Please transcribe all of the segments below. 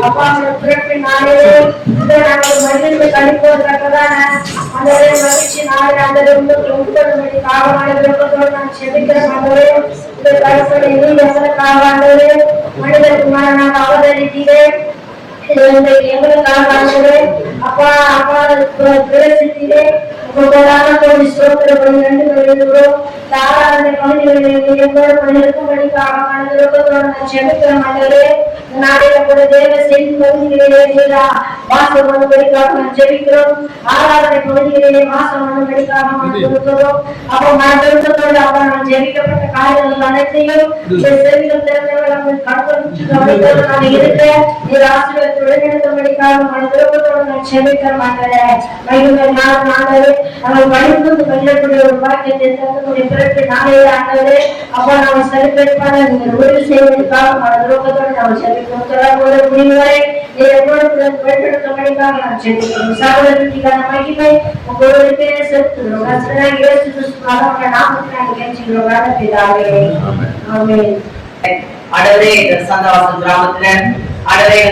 அப்பா பிறப்பு நாளே நாங்கள் மனிதனுக்கு கழிப்பதற்கான அந்த மகிழ்ச்சி நாளே அந்த 9 மணி காலமானதோடு நான் செபிக்கிறேன். ஆண்டவரே இந்த கருப்பனை நீ எங்களுக்காக ஆண்டவரே மனிதனுக்குமான நான் அவதரித்தீரே எங்களுக்காக ஆண்டவரே அப்பா அப்பா பிரசித்திலே கோடி ஸ்தோத்திரம் நன்றி வருகிறோம். தாராள பகுதிகளில் எவ்வளவு இருக்கும்படிக்காக மனதிலோடு நான் செபிக்கிறேன். ஆண்டவரே நாளைய கூட தேவ செய்தி பகுதிகளிலே வாசம் பண்ணும்படிக்காக நான் ஜெபிக்கிறோம். ஆராதனை பகுதிகளிலே வாசம் பண்ணும்படிக்காக நான் கொடுக்கிறோம். அப்போ நான் விருப்பத்தோடு அப்பா நான் ஜெபிக்கப்பட்ட காரியங்கள் அனைத்தையும் செவிகள் திறந்தவர்கள் கற்பனை நான் இருக்கேன். நீர் ஆசீர்வாதத்தை எடுக்கும்படிக்காக நான் விருப்பத்தோடு நான் ஜெபிக்கிறேன். நாங்கள் படிப்பு பண்ணக்கூடிய ஒரு வாக்கியத்தை தரக்கூடிய பிறகு நாளைய ஆண்டவரே அப்பா நாம் செலிபிரேட் பண்ண நீங்கள் உதவி செய்வதற்காக நான் விருப்பத்தோடு நாம் ஜெபிக்கிறோம். முடிவுவரை மகிமை உங்களுக்கு செலுத்துகிறோம்.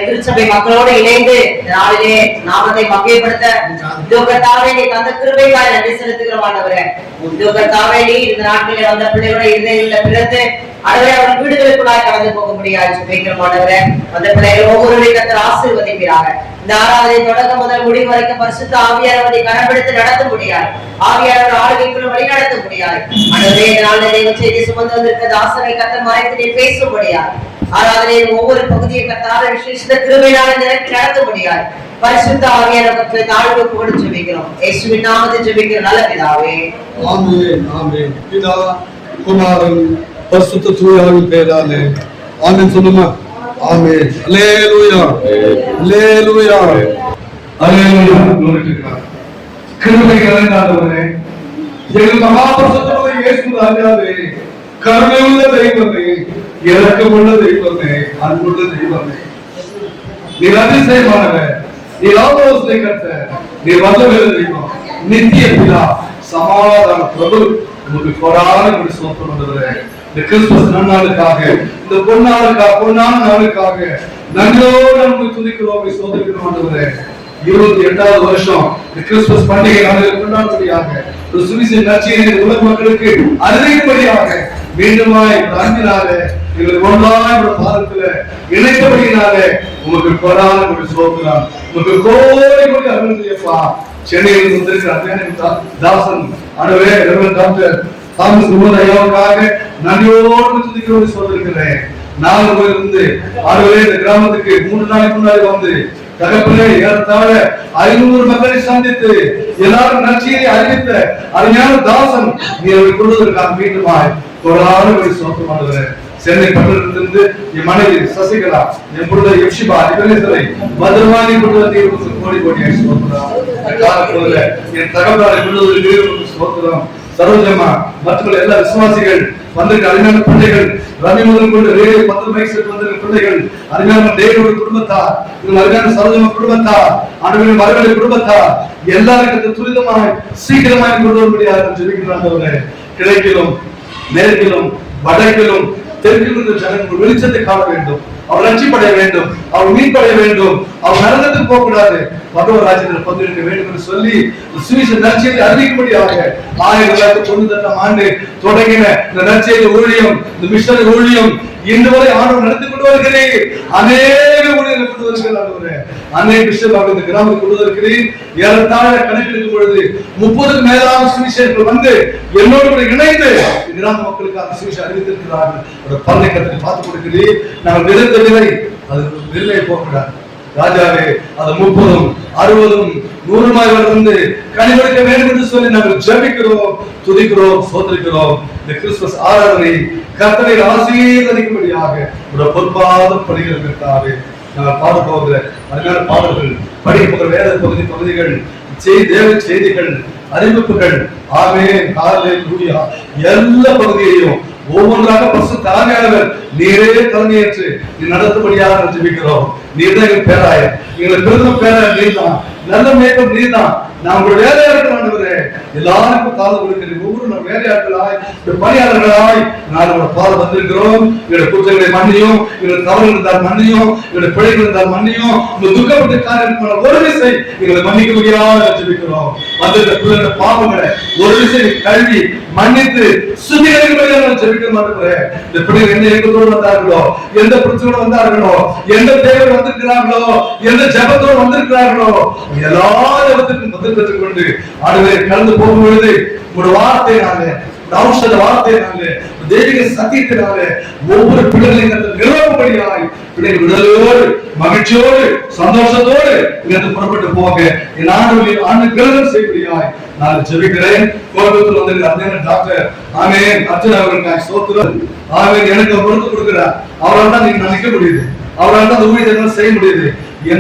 திருச்சபை மக்களோடு இணைந்து நாளிலே நாமத்தை மகிமைப்படுத்த உத்தியோகத்தாவே நீ தந்த கிருபைக்காய் நன்றி செலுத்துகிறோம். ஆண்டவரே உத்தியோகத்தாவே நீ இந்த நாட்களில் வந்த பிள்ளைகளோட இருதயங்களில் பிறந்து ஆண்டவரே அவர் வீடுகளுக்குள்ளாய் கடந்து போக முடியாது சுபிக்கிறோம். ஆண்டவரே அந்த பிள்ளைகள் ஒவ்வொருவரையும் கர்த்தர் ஆசீர்வதிப்பீராக. இந்த ஆராதனை தொடக்கம் முதல் முடிவு வரைக்கும் பரிசுத்த ஆவியானவரை கனப்படுத்தி நடத்த முடியாது. ஆவியானவர் ஆளுகைக்குள்ள வழி நடத்த முடியாது. ஆண்டவரே இந்த நாளில் தெய்வ செய்தி சுமந்து வந்திருக்கிற தாசனை கர்த்தர் மறைத்து நீ பேச முடியாது. ஆராதனையின் ஒவ்வொரு பகுதியை கர்த்தார விசேஷ கிருபையினால நிரப்பி நடத்த முடியாது. பரிசுத்த ஆவியானவரை தாழ்வு புகழ் ஜெபிக்கிறோம். இயேசுவின் நாமத்தில் ஜெபிக்கிறோம் நல்ல பிதாவே. ஆமென் ஆமென். பிதா குமாரன் பரிசுத்த தூயாவின் பெயராலே ஆமென் சொல்லுமா. ஆமென். அல்லேலூயா அல்லேலூயா அல்லேலூயா. glory to God. கிருபை நிறைந்தவரே எங்கள் மகா பரிசுத்தமுள்ள இயேசு ராஜாவே கருணையுள்ள தெய்வமே இரக்கமுள்ள தெய்வமே அன்புள்ள தெய்வமே நீர் அதிசயமானவர். நீர் ஆலோசனை கர்த்தர். நீர் வல்லமையுள்ள தெய்வம். நித்திய பிதா சமாதான பிரபு உங்களுக்கு கோடான ஸ்தோத்திரம் ஆண்டவரே. இந்த கிறிஸ்துமஸ் நன்னாளுக்காக இந்த பொன்னான நாளுக்காக நன்றியோடு நம்ம துதிக்கிறோம் சோதரிக்கிறோம் ஆண்டவரே. 28வது வருஷம் இந்த கிறிஸ்துமஸ் பண்டிகை நாளில் கொண்டாடும்படியாக ஒரு சுவிசேஷ நற்செய்தியை உலக மக்களுக்கு அறிவிக்கும்படியாக மீண்டுமாய் அன்பினால எங்களுக்கு ஒன்றாய் ஒரு பாதத்துல இணைத்தபடியினால உங்களுக்கு கோடான சோதரம் உங்களுக்கு கோடி அருள்ப்பா. சென்னையில் வந்திருக்கிற தாசன் ஆண்டவரே டாக்டர் தாமஸ் ஐயாவுக்காக நன்றியோடு துதிக்கிறோம் சொல்லிருக்கிறேன். நாங்கள் போயிருந்து ஆகவே இந்த கிராமத்துக்கு 3 நாளைக்கு முன்னாடி வந்து தகப்பனே ஏறத்தாழ 500 மக்களை சந்தித்து எல்லாரும் நற்செய்தியை அறிவித்த அருமையான தாசன் நீ அவரை கொள்வதற்காக மீண்டுமாய் ஒரு சோதமானவர். சென்னை பட்டணத்திலிருந்து என் மனைவி சசிகலா என் பொருளை எப்சிபா இவரை பத்திரமானி கொண்டு கோடி கோடி சோதரம் என் தகவலை கொள்வதற்கு சோதரம் சரோஜமா மற்ற எல்லா விசுவாசிகள் வந்திருக்க அருமையான பிள்ளைகள் ரவி முதல் கொண்டு ரேடியோ 10 மைக் செட் வந்திருக்க பிள்ளைகள் அருமையான தேவனுடைய குடும்பத்தார் அருமையான சரோஜமா குடும்பத்தார் ஆண்டவரின் மரபுடைய குடும்பத்தார் எல்லாருக்கும் துரிதமாக சீக்கிரமாக கொண்டு வரும்படியாக ஜெபிக்கிறாங்க. கிழக்கிலும் மேற்கிலும் வடக்கிலும் தெற்கிலும் ஜனங்கள் வெளிச்சத்தை காண வேண்டும். அவர் ரட்சிப்படைய வேண்டும். அவர் மீன்படைய வேண்டும். அவர் நரகத்துக்கு போக கூடாது. பகவத் ராஜ்யத்தில் பங்கெடுக்க வேண்டும் என்று சொல்லி சுவிசேஷ நற்செய்தியை அறிவிக்கும்படியாக 1990 ஆண்டு தொடங்கின இந்த நற்செய்தி ஊழியம், இந்த மிஷனரி ஊழியம் இன்று வரை ஆண்டவர் நடத்தி கொண்டு வருகிறேன். அநேக ஊழியர்கள் கொண்டு வருகிறார். அநேக பிஷப் இந்த கிராமத்துக்கு கொண்டு வருகிறேன். ஏறத்தாழ கணக்கெடுக்கும் பொழுது 30க்கு மேலான சுவிசேஷர்கள் வந்து என்னோடு கூட இணைந்து கிராம மக்களுக்கு அந்த சுவிசேஷம் அறிவித்திருக்கிறார்கள். ஒரு பல்லைக்கத்தை பார்த்து கொடுக்கிறேன். நாங்கள் விதைத்த விதை அது வில்லை போகக்கூடாது ராஜாவே. அது 30ம் 60ம் 100 வந்து கனிவெடுக்க வேண்டும் என்று சொல்லி நாங்கள் ஜெபிக்கிறோம், துதிக்கிறோம், சோதரிக்கிறோம். இந்த கிறிஸ்துமஸ் ஆராதனை கர்த்தரை ஆசீர்வதிக்கும்படியாக ஒரு பொற்பாதம் படுகிறதற்காக நாங்கள் பாட போகிற அருமையான பாடல்கள், படிக்க போகிற வேத பகுதிகள், தேவ செய்திகள், அறிவிப்புகள், ஆமென் ஹல்லேலூயா எல்லா பகுதியையும் ஒவ்வொன்றாக பரிசுத்த ஆவியானவர் நீரே தலைமையேற்று நீ நடத்தும்படியாக ஜெபிக்கிறோம். நீர்தான் எங்கள் பேராயர். எங்களை பெருந்த பேராயர் நீர்தான். நல்ல மேய்ப்பன் நீர்தான். நான் உங்களுடைய வேலையாட்கள் ஆண்டவரே, எல்லாருக்கும் காது கொடுக்கிறேன். ஒவ்வொரு வேலையாட்களாய் பணியாளர்களாய் நாங்கள் பாத வந்திருக்கிறோம். எங்களுடைய குற்றங்களை மன்னியும், எங்களுடைய தவறுகள் இருந்தால் மன்னியும், எங்களுடைய பிழைகள் இருந்தால் மன்னியும். உங்கள் துக்கப்பட்ட காரியமான ஒரு விசை எங்களை மன்னிக்க முடியாத ஜெபிக்கிறோம். வந்திருக்கிற பிள்ளைಗಳ பாவங்களை ஒரு விசை கல்வி மன்னித்து சுத்திகரிக்க ஜெபிக்க மாட்டேன். இந்த பிள்ளைகள் என்ன ஏக்கத்தோடு வந்தார்களோ, எந்த பிரச்சனையோடு வந்தார்களோ, எந்த தேவை வந்திருக்கிறார்களோ, எந்த ஜபத்தோடு வந்திருக்கிறார்களோ, எல்லா ஜபத்துக்கும் பதில் பெற்றுக் கொண்டு ஆண்டவரே கலந்து போகும் பொழுது உங்களுடைய வார்த்தையினால, ஔஷத வார்த்தையினால, தெய்வீக சத்தியத்தினால ஒவ்வொரு பிள்ளைகளையும் நிரப்பும்படியாய் பிள்ளைகள் விடுதலையோடு மகிழ்ச்சியோடு சந்தோஷத்தோடு இங்கிருந்து புறப்பட்டு போக என் ஆண்டு கிரகம் செய்யும்படியாய் நான் ஜெபிக்கிறேன். கோபத்தில் வந்து அர்ஜுனன் டாக்டர் ஆமென் அர்ஜுன் அவர்களுக்கு ஸ்தோத்திரம். ஆமென். எனக்கு பொறுத்து கொடுக்கிறார். அவரால் தான் நீங்க நினைக்க முடியுது, அவரால் தான் ஊழியர்கள் செய்ய முடியுது.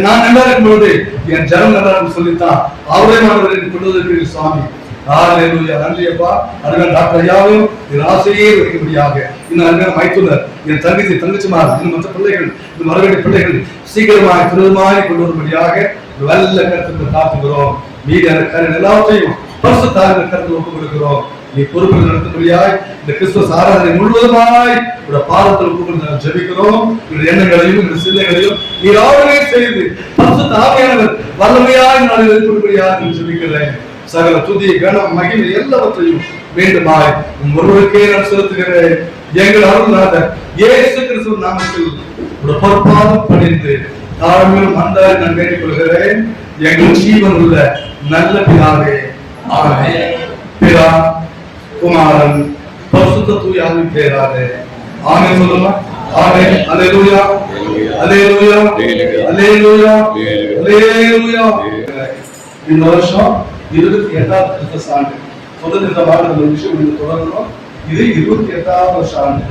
நான் நல்லா இருக்கும் பொழுது என் ஜனம் நல்லா இருக்கும் சொல்லித்தான் அவரே மாணவர்கள் கொண்டு வந்திருக்கிறீர்கள் சுவாமி. ஹalleluya. நன்றி அப்பா. அருமையான டாக்டர் ஐயாவையும் என் ஆசையே வைக்கும்படியாக இன்னும் அருமையான மைத்துனர் என் தங்கச்சிமார் இன்னும் மற்ற பிள்ளைகள் இந்த மறுபடி பிள்ளைகள் சீக்கிரமாய் துரிதமாய் கொண்டு வரும்படியாக நல்ல கருத்துக்கு காத்துக்கிறோம். மீதியான காரியம் எல்லாவற்றையும் பரிசுத்தாவின் கருத்தில் ஒப்புக் கொடுக்கிறோம். நீ பொறுப்பில் நடத்தும்படியாய் இந்த கிறிஸ்துவ ஆராதனை முழுவதுமாய் பாதத்தில் ஒப்புக் கொடுத்து ஜெபிக்கிறோம். எண்ணங்களையும் சிந்தைகளையும் நீ ஆளுகை செய்து பரிசுத்த ஆவியானவர் வல்லமையாய் நாளை வெளிப்படும்படியாக ஜெபிக்கிறேன். சகல துதி கனம் மகிமை எல்லாவற்றையும் மீண்டுமாய் ஒருவருக்கே நான் செலுத்துகிறேன். எங்கள் அருள்நாதர் இயேசு கிறிஸ்து நாமத்தில் ஒரு பொற்பாதம் பணிந்து தாழ்மையும் மந்தாய் நான் வேண்டிக் கொள்கிறேன். எங்கள் ஜீவன் உள்ள நல்ல பிதாவே. ஆமென். பிதா குமாரன் பரிசுத்த தூய ஆவியின் பெயராலே ஆமென் சொல்லுமா. ஆமென். அல்லேலூயா அல்லேலூயா அல்லேலூயா அல்லேலூயா. இந்த வருஷம் 28வது கிறிஸ்துமஸ் ஆண்டு. முதல் இந்த வாரம் இந்த விஷயம் தொடரணும். இது 28வது வருஷ ஆண்டு.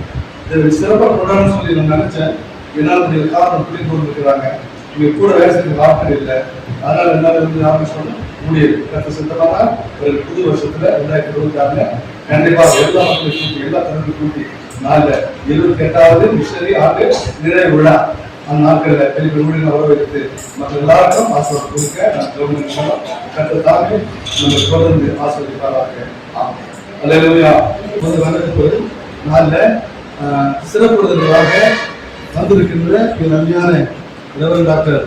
இதை சிறப்பாக தொடரணும்னு சொல்லி நான் நினைச்சேன். என்னால் கொஞ்சம் காரணம் புரிந்து கொண்டிருக்கிறாங்க. இங்க கூட வயசுக்கு வார்த்தை இல்லை, அதனால என்னால இருந்து ஆரம்பிச்சோம் முடியுது. சித்தமான ஒரு புது வருஷத்துல 2026 கண்டிப்பா எல்லா மக்களையும் கூட்டி எல்லா தரப்பையும் கூட்டி நாளில் 28வது மிஷனரி ஆண்டு நிறைவு விழா அந்த நாட்களில் பெரிய ஊழியர்கள் வர வைத்து மற்ற எல்லாருக்கும் ஆசீர்வாதம் கொடுக்க நான் கவர்மெண்ட் கட்டத்தாங்க நம்ம தொடர்ந்து ஆசீர்வதிப்பாராக. அல்லேலூயா. வந்ததுக்கு நாளில் சிறப்புறுதலாக வந்திருக்கின்ற அருமையான ரெவரண்ட் டாக்டர்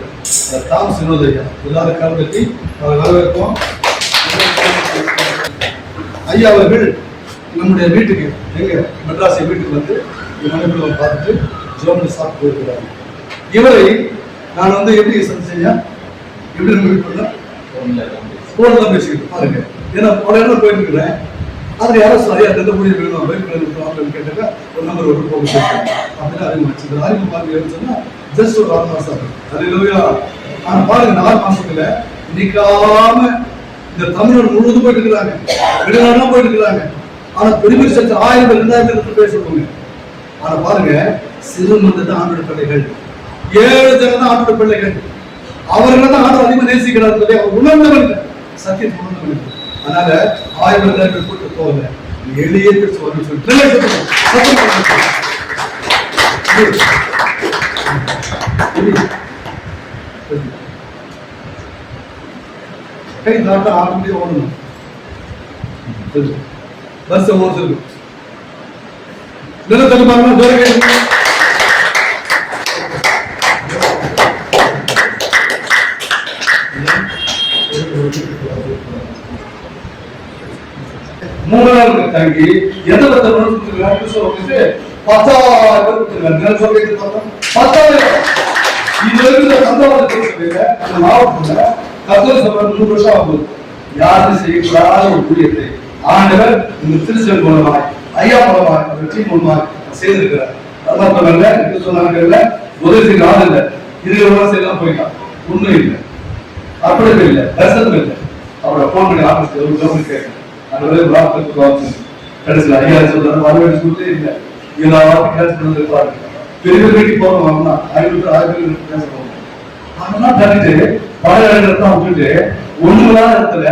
தாமஸ் வினோத் ஐயா எல்லாரும் கலந்துட்டி அவர் வரவேற்போம். ஐயா அவர்கள் நம்முடைய வீட்டுக்கு எங்க மெட்ராஸ் வீட்டுக்கு வந்து மனைவியை பார்த்துட்டு ஜோமனை சாப்பிட்டு போயிருக்கிறாங்க. இவரை நான் வந்து எப்படி சந்திச்சேன், எப்படி மீட் பண்ண போன் தான் பேசிக்கிட்டு பாருங்க. ஏன்னா பல இடம் போயிட்டு இருக்கிறேன். அதில் யாரும் சரியா எந்த முடிவு வேணும் அப்படின்னு கேட்டாங்க. ஒரு நம்பர் ஒரு போக அப்படின்னு அறிமுச்சு. இந்த அறிமுகம் பாருங்க சொன்னா ஜஸ்ட் ஒரு 6 மாசம் ஆகும். அல்லேலூயா. ஆனா பாருங்க 4 மாசத்துல நிக்காம இந்த தமிழர் முழுவதும் போயிட்டு இருக்கிறாங்க, வெளிநாடுலாம் போயிட்டு இருக்கிறாங்க. ஆனா பெரிய சத்து 1000 2000 பேசுவாங்க. ஆனா பாருங்க சிறு மந்தத்தை ஆண்டோட பிள்ளைகள் 7 ஜனம் தான் ஆண்டோட பிள்ளைகள். அவர்கள் தான் ஆண்டவர் அதிகமாக நேசிக்கிறார் சொல்லி அவர் உணர்ந்தவர்கள், சத்தியத்தை உணர்ந்தவர்கள். அதனால 1000 2000 கூட்டு போகல, எளிய கை தாண்டா ஆரம்பி ஓடணும். பஸ் ஓடுறது நிலத்தல் பாருங்க. மூணாவது தங்கி எந்த 10,000 மாவட்டத்துல 3 வருஷம் ஆகும். யாரும் செய்யக்கூடாத ஒரு ஊழியத்தை ஆண்டவர் இந்த திருச்செல் மூலமாய் ஐயா மூலமாய் டீம் மூலமாய் செய்திருக்கிறார். அதான் சொன்னாங்க உதவி செய்ய ஆள் இல்லை, இது செய்யலாம் போயிட்டான். ஒண்ணும் இல்லை, அப்படி இல்லை, தரிசனம் இல்லை. அவரோட போன் பண்ணி ஆபீஸ் ஒரு கவர்மெண்ட் கேட்க கடைசியில் ஐயா சொல்றாரு வரவேற்று சொல்லி இல்லை. எல்லா வார்த்தை இருப்பாரு. பெரிய வீட்டுக்கு போறோம் 500 பேச போவோம். அதெல்லாம் தனிட்டு பல இடத்துல விட்டுட்டு ஒண்ணுதான் இடத்துல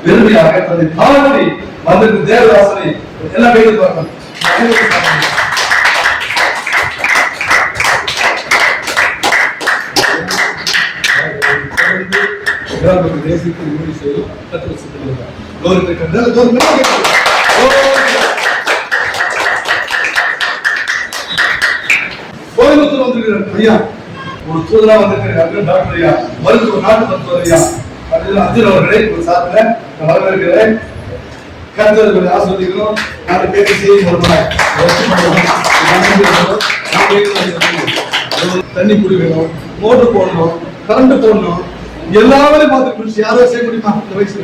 வெறுமையாக தன்னை தாழ்த்தி வந்திருக்கு தேவதாசனை எல்லாம் பேசி பார்க்கணும். தேசியத்தை முடிவு செய்யும் கர்த்தர் சித்தமாக கோயம்புத்தூர் வந்திருக்கிறார் ஐயா, ஒரு தூதரா வந்திருக்கிறார் டாக்டர் ஐயா, மருத்துவ நாட்டு மருத்துவர் ஐயா அர்ஜுன் அவர்களை ஒரு சார்பில் நான் வரவேற்கிறேன். கர்த்தர்களை ஆஸ்வதிக்கணும். நாலு பேருக்கு செய்தி கொடுப்பேன். தண்ணி குடிக்கணும், மோட்டர் போடணும், கரண்ட் போடணும், எல்லாமே பார்த்து யாரோ செய்ய முடியுமா? இந்த வயசுல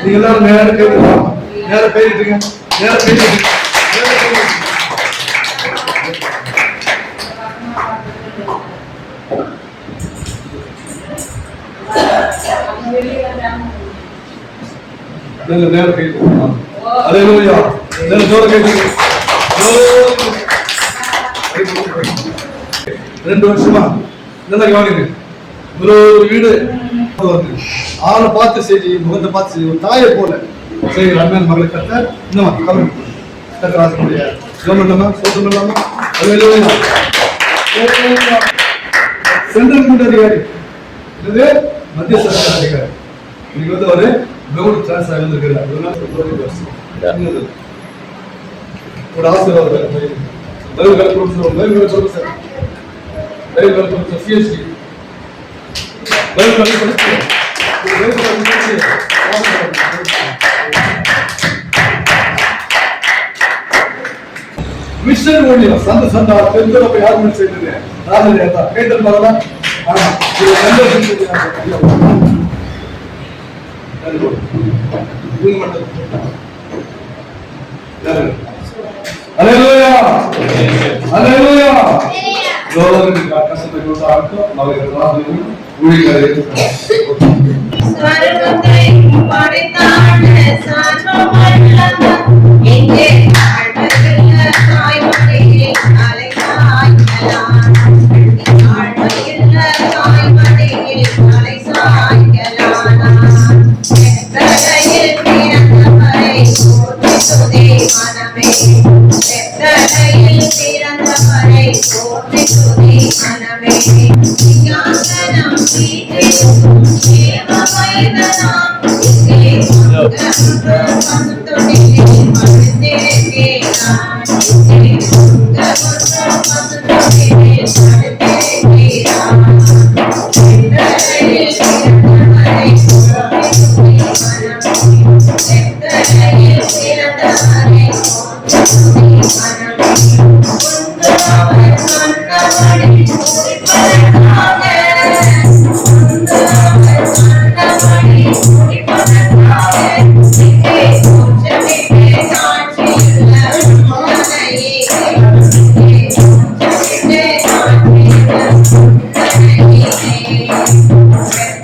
நீங்க எல்லாரும் நேரம் கேட்கலாம், நேரம் பேசிட்டுங்க, நேரம் பேசிட்டு நேரம் கேட்கலாம். அல்லேலூயா. நேரம் ஜோர கேட்கலாம். 2 வருஷமா நல்லா கவனிங்க. ஒரு வீடு ஆளை பார்த்து சரி, முகத்தை பார்த்து சரி, ஒரு தாயை போல சரி அண்ணன் மகளை கத்த இன்னும் கவனி கத்தராச முடியாது. கவர்மெண்ட்லாமா சோதம் இல்லாமா சென்ட்ரல் கவர்மெண்ட் அதிகாரி இது மத்திய சர்க்கார் அதிகாரி. இன்னைக்கு வந்து ஒரு கவர்மெண்ட் சான்ஸ் ஆகிருக்கிறார். ஒரு ஆசீர்வாதம் பைபிள் கல்வி பைபிள் ப்ரொஃபசர், பைபிள் கல்வி ப்ரொஃபசர், PhD பைபிள் கல்வி படிச்சு மிஷன் ஊழியம் சந்த சந்தா தெருவில் யாருமே செய்தது ராஜா கேட்டல் வரல. ஆனா இது அல்லேலூயா அல்லேலூயா. லோகத்துக்கு கஷ்டத்தை கொடுத்தாலும் அவர்கள் ஸ்வர்கத்தை படைத்தான சர்வவல்லவர் எங்கே வாழ்வதில்ல தாய்மடியே அலைசாய்க்கலாம். வாழ்வதில்ல தாய்மடியே அலைசாய்க்கலாம். வெத்தலையில் பிறந்தவரை போற்றி துதி மனமே. வெத்தலையில் பிறந்தவரை போற்றி துதி மனமே. சிங்காசனம் வீட்டிலும் தேவ வைதனாம் இங்கே பசுத்தொட்டிலே படுத்திருக்கிறான். இங்கே பசுத்தொட்டிலே படுத்திருக்கிறான். வெத்தலையில் பிறந்தவரை போற்றி துதி மனமே. வெத்தலையில் பிறந்தவரை போற்றி துதி மனமே. ஒன்று அவர் சொன்னபடி முடிப்பதற்காக, ஒன்று அவர் சொன்னபடி முடிப்பதற்காக இங்கே தோற்றமிட்டு சாட்சியுள்ள உன்னதையே. இங்கே தோற்றமிட்டு சாட்சியுள்ள உன்னதையே.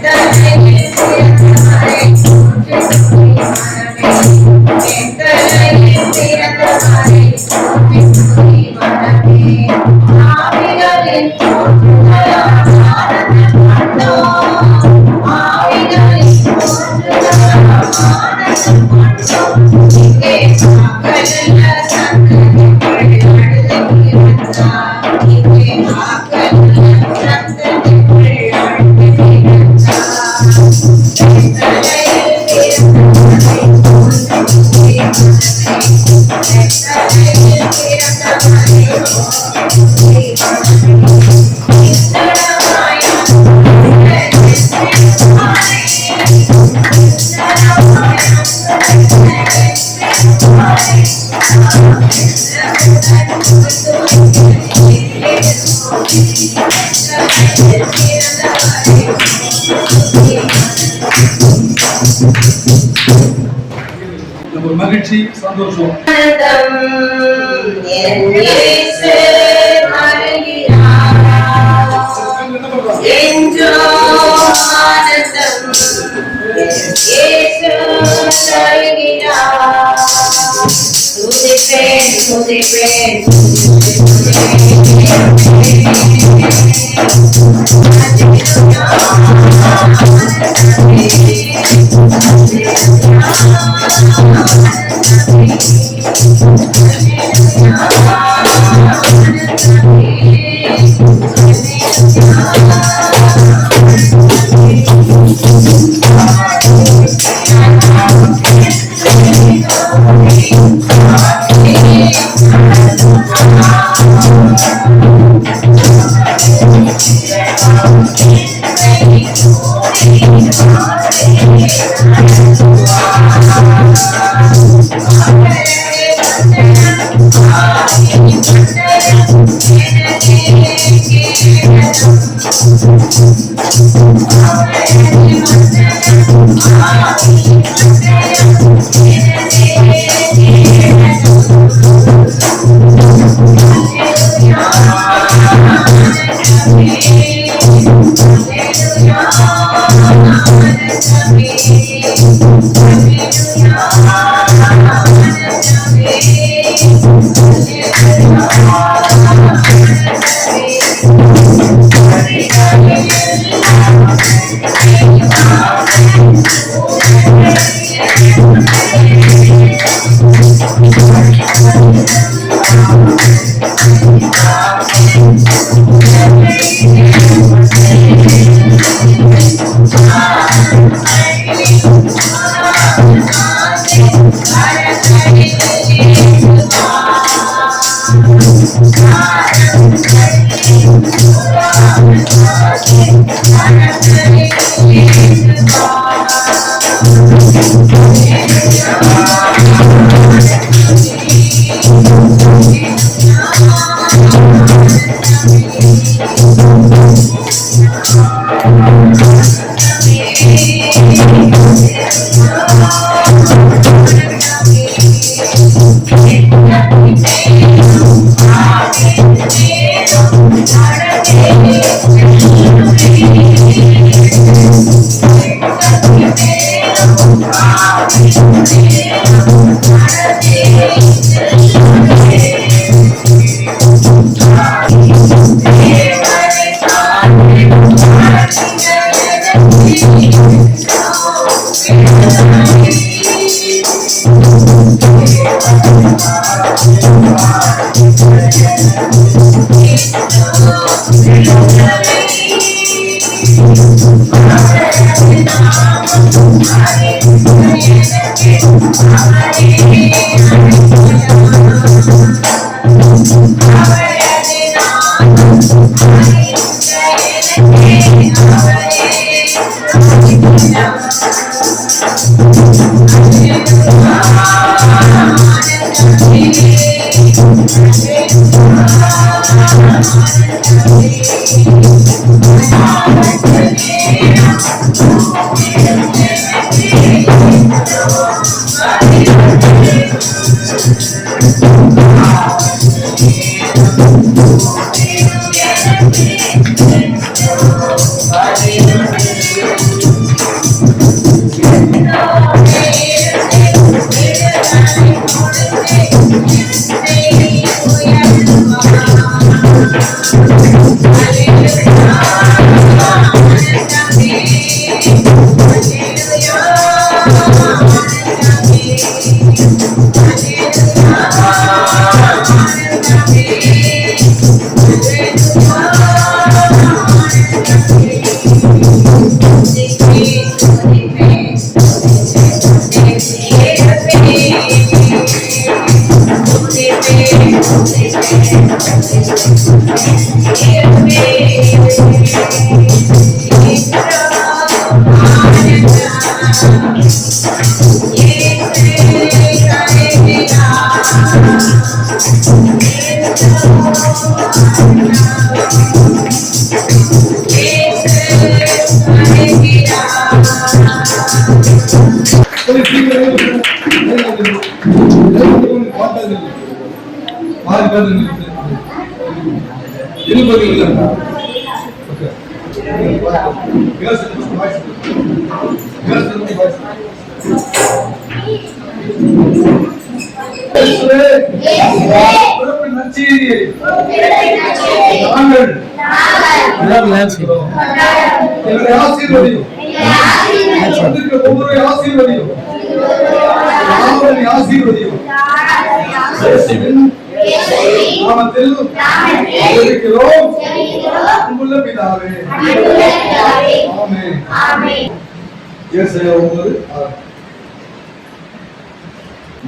வெத்தலையில் பிறந்தவரை போற்றி துதி மனமே. வெத்தலையில் பிறந்தவரை போற்றி துதி மனமே. ஆவிகளின் போற்றுதலால் ஆனந்தம் கண்டோம். ஆவிகளின் போற்றுதலால் ஆனந்தம் கண்டோம். இங்கே ஆக்கலுள்ள சந்ததிக்குள் அழுது இருந்தார். இங்கே ஆக்கலுள்ள சந்ததிக்குள் அழுது இருந்தார். வெத்தலையில் பிறந்தவரை போற்றி துதி மனமே. வெத்தலையில் பிறந்தவரை போற்றி துதி மனமே. நிச்சலமாய் நம்ம மகிழ்ச்சி சந்தோஷம் ஆனந்தம் என் இயேசு வருகிறார். என்றோ ஆனந்தம் என் இயேசு வருகிறார். துதிப்பேன் துதிப்பேன் துதிப்பேன்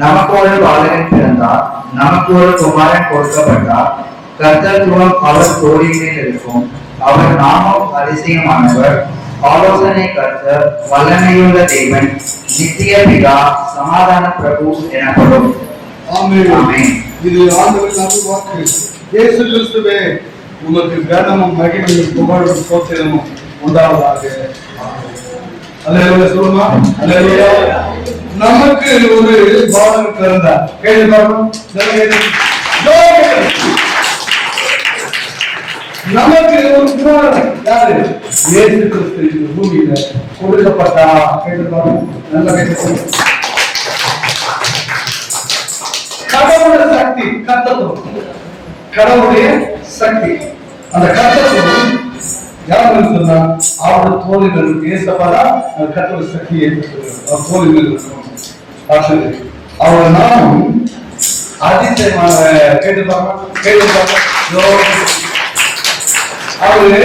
நமக்கு ஒரு பாலகன் பிறந்தார், நமக்கு ஒரு குமாரன் கொடுக்கப்பட்டார். கர்த்தத்துவம் அவர் தோளின் மேல் இருக்கும். அவர் நாமம் அதிசயமானவர், ஆலோசனை கர்த்தர், வல்லமையுள்ள தேவன், நித்திய பிதா, சமாதான பிரபு எனப்படும். ஆமென். ஆமென். இது ஆண்டவரின் அருள்வாக்கு. இயேசு கிறிஸ்துவே, உமக்கு கனமும் மகிமையும் புகழும் ஸ்தோத்திரமும் உண்டாவதாக. அல்லேலூயா சொல்லுமா. அல்லேலூயா. நமக்கு ஒரு பாலகன் பிறந்தார். கேள்வி பார்க்கணும். நமக்கு ஒரு குமாரன் யாரு? இயேசு கிறிஸ்து இந்த பூமியில கொடுக்கப்பட்டா. கேள்வி பார்க்கணும். நல்ல கேள்வி. கடவுளுடைய சக்தி கர்த்தத்துவம். கடவுளுடைய சக்தி அந்த கர்த்தத்துவம் யார் சொன்னா அவருடைய தோழிகளுக்கு ஏசப்பாரா கர்த்தருடைய சக்தியை தோழிகளுக்கு அவருடைய நாமம் அதிசயமான கேட்டு அவரு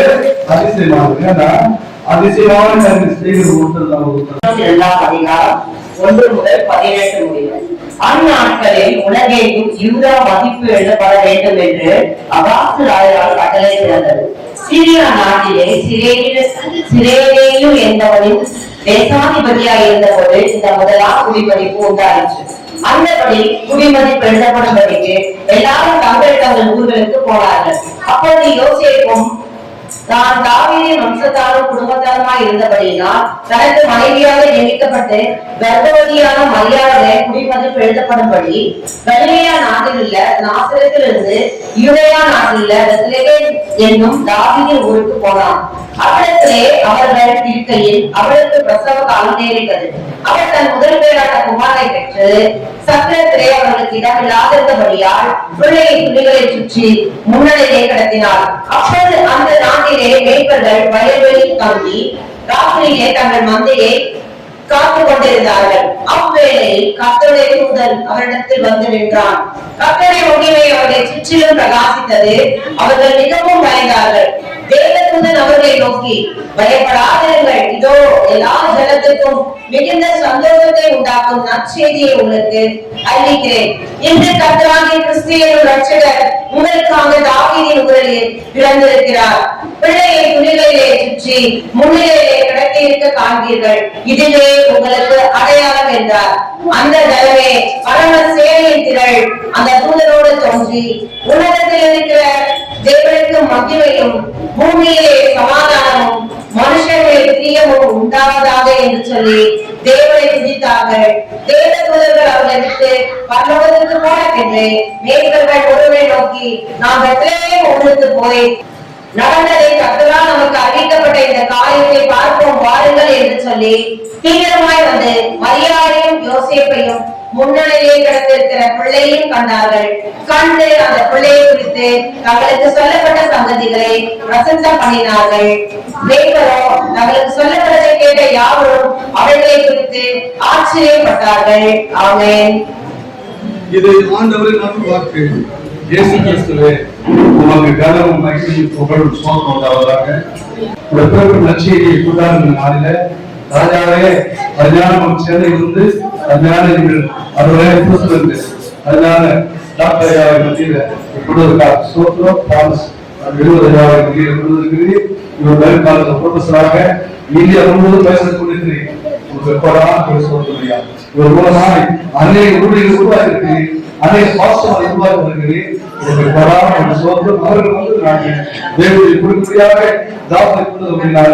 அதிசயமானது. ஏன்னா அதிசயமான செய்கிற ஒருத்தர் தான். 2ஆம் அதிகாரம் 1 முதல் 18 முடிவு. அந்நாட்களில் உலகெங்கும் யூதா மதிப்பு எழுதப்பட வேண்டும் என்று அகாசு ராஜால் கட்டளை பிறந்தது. சிரியா நாட்டிலே சிரேனேயு என்பவனின் தேசாதிபதியாக இருந்தபோது இந்த முதலாம் குடிமதிப்பு உண்டாயிற்று. அந்தபடி குடிமதிப்பு எழுதப்படும்படிக்கு எல்லாரும் தங்கள் ஊர்களுக்கு போனார்கள். அப்பொழுது யோசேப்பும் நான் தாவீதின் வம்சத்தாரும் குடும்பத்தாருமாய் இருந்தபடியினால் தனக்கு மனைவியாக நியமிக்கப்பட்டு கர்ப்பவதியான மரியாதை குடிமதிப்பு எழுதப்படும்படி கலிலேயா நாட்டில் உள்ள நாசரேத்திலிருந்து யூதேயா நாட்டில் உள்ள பெத்லகேம் என்னும் தாவீதின் ஊருக்கு போனான். அவ்விடத்திலே அவர்கள் இருக்கையில் அவளுக்கு பிரசவ காலம் நேரிட்டது. அவர் தன் முதல் பேரான குமாரை பெற்று சத்திரத்திலே அவர்களுக்கு இடமில்லாதிருந்தபடியால் பிள்ளையை துணிகளை சுற்றி முன்னணியிலே கடத்தினார். அப்போது அந்த நாட்டிலே மேய்ப்பர்கள் வயல்வெளியில் தங்கி ராத்திரியிலே தங்கள் மந்தையை காத்து கொண்டிருந்தார்கள். அவ்வேளையில் கர்த்தருடைய தூதன் அவரிடத்தில் வந்து நின்றான். கர்த்தருடைய மகிமை அவர்களை சுற்றிலும் பிரகாசித்தது. அவர்கள் மிகவும் பயந்தார்கள். தேவதூதன் அவர்களை நோக்கி, பயப்படாதிருங்கள், இதோ எல்லா ஜனத்திற்கும் மிகுந்த சந்தோஷத்தை உண்டாக்கும் நற்செய்தியை உங்களுக்கு அறிவிக்கிறேன். இன்று கர்த்தராகிய கிறிஸ்து என்னும் இரட்சகர் உங்களுக்காக தாவீதின் ஊரில் பிறந்திருக்கிறார். பிள்ளையை துணிகளிலே சுற்றி முன்னிலையிலே கிடத்தி இருக்க காண்பீர்கள். இதுவே உங்களுக்கு அடையாளம் என்றார். அந்த தடவை பரம சேனையின் திரள் அந்த தூதரோடு தோன்றி, உலகத்தில் இருக்கிற தேவனுக்கு மகிமையும் பூமியிலே சமாதானமும் மனுஷர்களின் பிரியமும் உண்டாவதாக என்று சொல்லி தேவனை துதித்தார்கள். தேவ தூதர்கள் அவர்களை விட்டு பரலோகத்திற்கு போனதென்று மேய்ப்பர்கள் ஒருவரை நோக்கி, நாம் பெத்லகேம் ஊருக்கு போய் நடந்ததை கர்த்தரால் நமக்கு அறிவிக்கப்பட்ட இந்த காரியத்தை பார்ப்போம் வாருங்கள் என்று சொல்லி தீவிரமாய் வந்து மரியாதையும் யோசேப்பையும் முன்னணியிலே கிடந்திருக்கிற பிள்ளையையும் கண்டார்கள். கண்டு அந்த பிள்ளையை குறித்து தங்களுக்கு சொல்லப்பட்ட சங்கதிகளை பிரசங்கம் பண்ணினார்கள். மேய்ப்பரோ தங்களுக்கு சொல்லப்பட்டதை கேட்ட யாவரும் அவர்களை குறித்து ஆச்சரியப்பட்டார்கள். ஆமென். இது ஆண்டவரின் அருள்வாக்கு. இயேசு கிறிஸ்துவே, உமக்கு கனமும் மகிமையும் புகழும் ஸ்தோத்திரம் உண்டாவதாக. நற்செய்தியை கொண்டாடுகிற நாளில ராஜாவே அருமையான சேனையிலிருந்து அருமையான அருமையான புதுசுல அதனால டாக்டர் ஐயாவை மத்தியில கொடுத்திருக்கார். ஸ்தோத்திரம். தாமஸ் 70,000 மத்தியில கொடுத்திருக்கிறீர். இவர் மேற்காலத்தில் ப்ரொஃபஸராக இந்தியா முழுவதும் பேசிக் கொண்டிருக்கிறீர். இவர் மூலமாய் அநேக ஊழியர்கள் உருவாக்கியிருக்கிறீர். அநேக பாசமாக உருவாக்கி வருகிறீர். அவர்கள் வந்து தேவதை கொடுப்படியாக தாவத்தை கொண்டு அப்படின்னால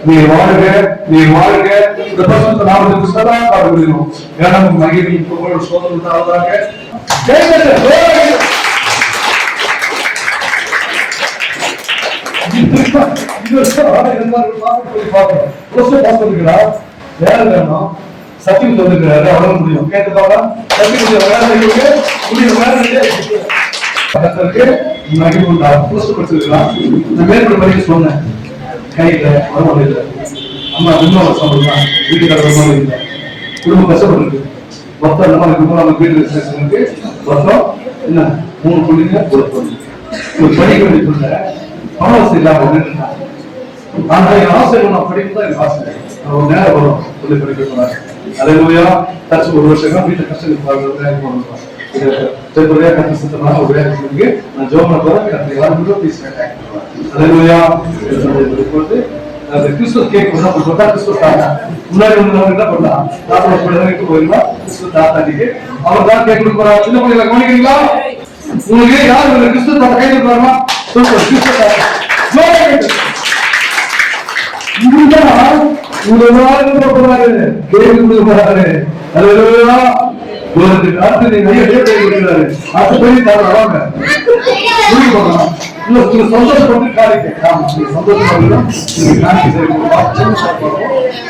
நீ வாழ்க இந்த பரிசுத்த நாமத்துக்கு சதா பாடுகிறோம். கனமும் மகிமையும் புகழும் சோதனை உண்டாவதாக. சத்தியம் சொல்லுகிறாரு, அவ்வளவு முடியும். கேட்டு பாக்கலாம். மேற்கொள்ள வரைக்கும் சொன்னேன். கையில வருமானம் இல்லை. அம்மா விண்ணோகம் சொல்றாங்க. வீட்டுக்கார வருமானம் இல்லை. குடும்பம் கஷ்டப்பட்டு மொத்தம் நம்ம வீட்டுக்கு மொத்தம் என்ன 3 பிள்ளைங்க ஒரு பொண்ணு. ஒரு படிக்க வேண்டிய பிள்ளை பணவசதி இல்லாம ஆனா என் ஆசை நான் படிக்கும் தான் எனக்கு ஆசை. ஒரு நேரம் வரும் சொல்லி படிக்க போறாங்க. அதே மாதிரியா தச்சு 1 வருஷம் வீட்டுல கஷ்டம் டெம்பரரியா கஷ்டமா ஒரு வேலைக்கு நான் ஜோம் போறேன். எல்லாரும் ப்ளீஸ் கான்டாக்ட் பண்ணுவேன். அல்லேலூயா. போட்டு அந்த கிறிஸ்துவ கேக் என்ன பண்றா, கிறிஸ்துவ தாத்தா முன்னாடி வந்து என்ன பண்ணா, தாத்தா போயிட்டு போயிருந்தா கிறிஸ்துவ தாத்தாடிக்கு அவர் தான் கேக் கொடுக்க போறாரு. சின்ன பிள்ளைகளை கவனிக்கிறீங்களா? உங்களுக்கு யார் கிறிஸ்துவ தாத்தா கை கொடுக்குறாருமா? கிறிஸ்துவ தாத்தா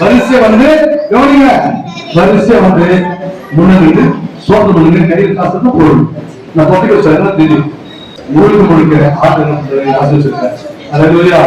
வரிசை வந்து கவனிங்க, வரிசை வந்து முன்னாடி சோதனை பண்ணுங்க, கையில் காசு போடும். நான் பத்தி வச்சேன் தெரியும் முழுக்க முழுக்க ஆட்டு ஆசிரியர். அல்லேலூயா.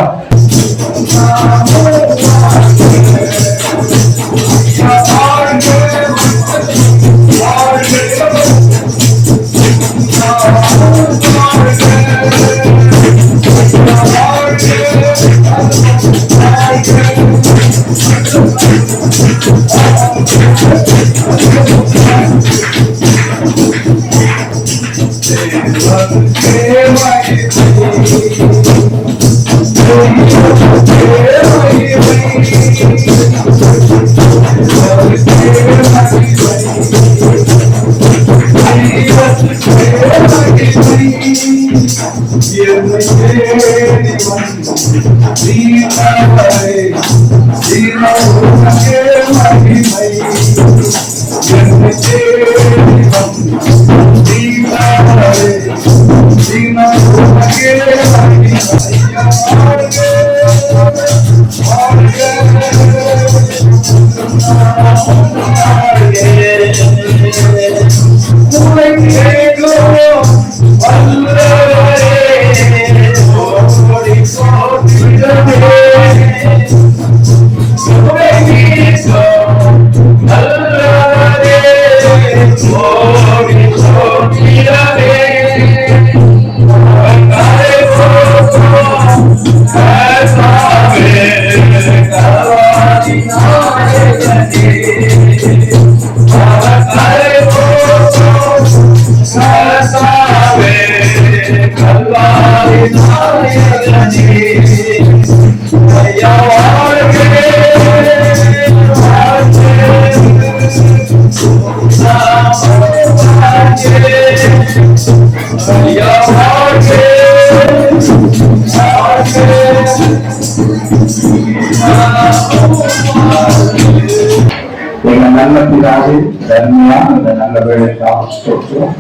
நல்ல பிதாவே, தர்மியா இந்த நல்ல வேலைக்காக ஸ்தோத்திரம்.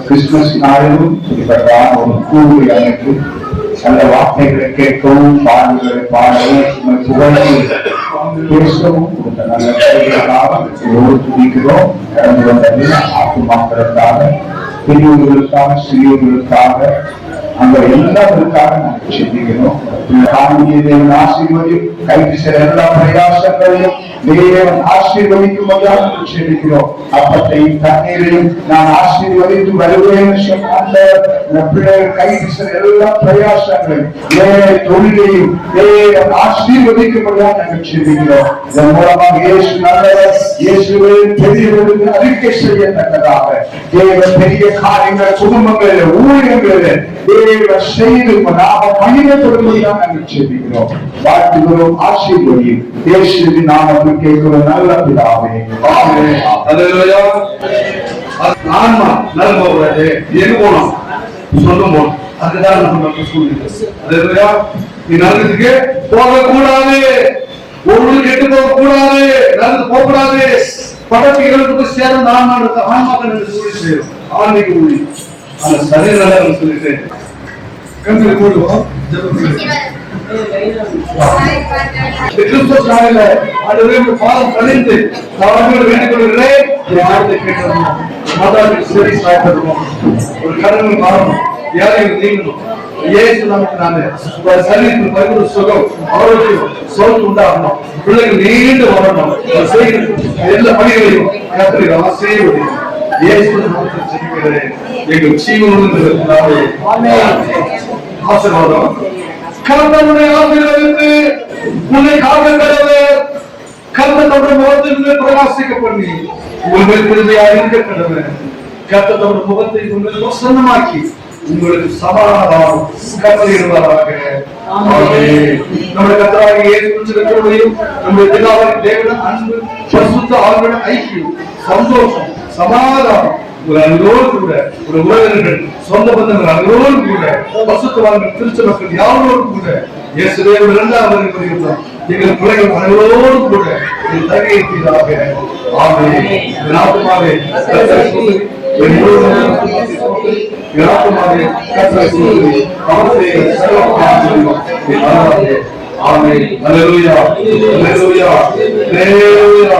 கிறிஸ்துமஸ் நாளிலும் இப்படிப்பட்ட ஒரு கூறு எனக்கு நல்ல வார்த்தைகளை கேட்கவும், பாடல்களை பாடவும், புகழையும் பேசவும் இந்த நல்ல வேலைக்காக துதிக்கிறோம். கடந்து வந்த ஆத்துமாக்களுக்காக, பெரியவர்களுக்காக, சிறியவர்களுக்காக, அந்த எல்லாருக்காக நாங்கள் சிந்திக்கிறோம். தேவன் ஆசீர்வதியும், கைது செய்ய எல்லா பிரயாசங்களையும் தேவன் ஆசீர்வதிக்கும்படியாக செபிக்கிறோம். அப்பத்தையும் தண்ணீரையும் நான் ஆசீர்வதித்து வருவேன் சொன்ன பிள்ளைகள் கைது செய்ய எல்லா பிரயாசங்களையும் தொழிலையும் தேவன் ஆசீர்வதிக்கும்படியாக நாங்கள் செபிக்கிறோம். இதன் மூலமாக இயேசு நல்லவர், இயேசுவே பெரியவர்களுக்கு அறிக்கை செய்யத்தக்கதாக தேவன் பெரிய காரியங்கள் குடும்பங்களில் ஊழியங்களில் தேவன் செய்து நாம மகிமைப்படும்படியாக நாங்கள் செபிக்கிறோம். வாழ்த்துகிறோம், ஆசீர்வதியும் இயேசுவின் நாமத்தில் கேட்கிறோம் நல்ல பிதாவே, ஆமென். அல்லேலூயா. ஆன்மா நல்ல போகிறது எங்க போனோம் சொல்லும் போது அதுதான் நம்ம சொல்லிட்டு. அல்லேலூயா. நீ நல்லதுக்கு போகக்கூடாது, ஒன்று கெட்டு போகக்கூடாது, நல்லது போகக்கூடாது. படத்துக்கு சேரும் ஆன்மாக்கள் என்று சொல்லி சேரும் ஆன்மீக ஊழி அந்த சரி நல்ல சொல்லிட்டு கண்களை கூடுவோம். பாதம் கணிந்து வேண்டிக் கொள்கிறேன். ஒரு கடமை மாறணும், யாரையும் நீங்கணும். ஏசு நமக்கு நானு சரீரத்தில் பரிபூர்ண சுகம், ஆரோக்கியம், சோர்வு உண்டாகணும். பிள்ளைகள் நீண்டு வரணும். எல்லா பணிகளையும் கர்த்தர் ஆசீர்வதியும். இயேசு நாமத்தில் ஜெபிக்கிறேன். எங்கள் ஜீவனுள்ள ஆசீர்வாதம் கர்த்தருடைய ஆசீர்வதித்து உன்னை காக்கவே கர்த்தருடைய முகத்தை பிரகாசிக்க பண்ணி உங்கள் கிருபையாக இருக்க கடவுள். கர்த்தருடைய முகத்தை உங்கள் பிரசன்னமாக்கி உங்களுக்கு சமாதானம் கட்டளையிடுவாராக. ஆமென். நம்முடைய கர்த்தராகிய இயேசு கிறிஸ்துவின் கிருபையும் நம்முடைய பிதாவாகிய தேவனின் அன்பு பரிசுத்த ஆவியின் ஐக்கியம் சந்தோஷம் சமாதானம் ஒரு அன்போடு கூட ஒரு உறவினர்கள் சொந்த பந்தங்கள் அன்போடு கூட பரிசுத்தவான்கள் திருச்சபை மக்கள் யாரோடு கூட இயேசுவே இரண்டாவது வருகிறார். எங்கள் பிள்ளைகள் அனைவரோடு கூட தகையீராக. ஆமென். ஆத்துமாவே கர்த்தரை ஸ்தோத்திரி. என் முழு ஆத்துமாவே கர்த்தரை ஸ்தோத்திரி. அவர் செய்த சகல உபகாரங்களையும் ஆமென். அல்லேலூயா அல்லேலூயா அல்லேலூயா.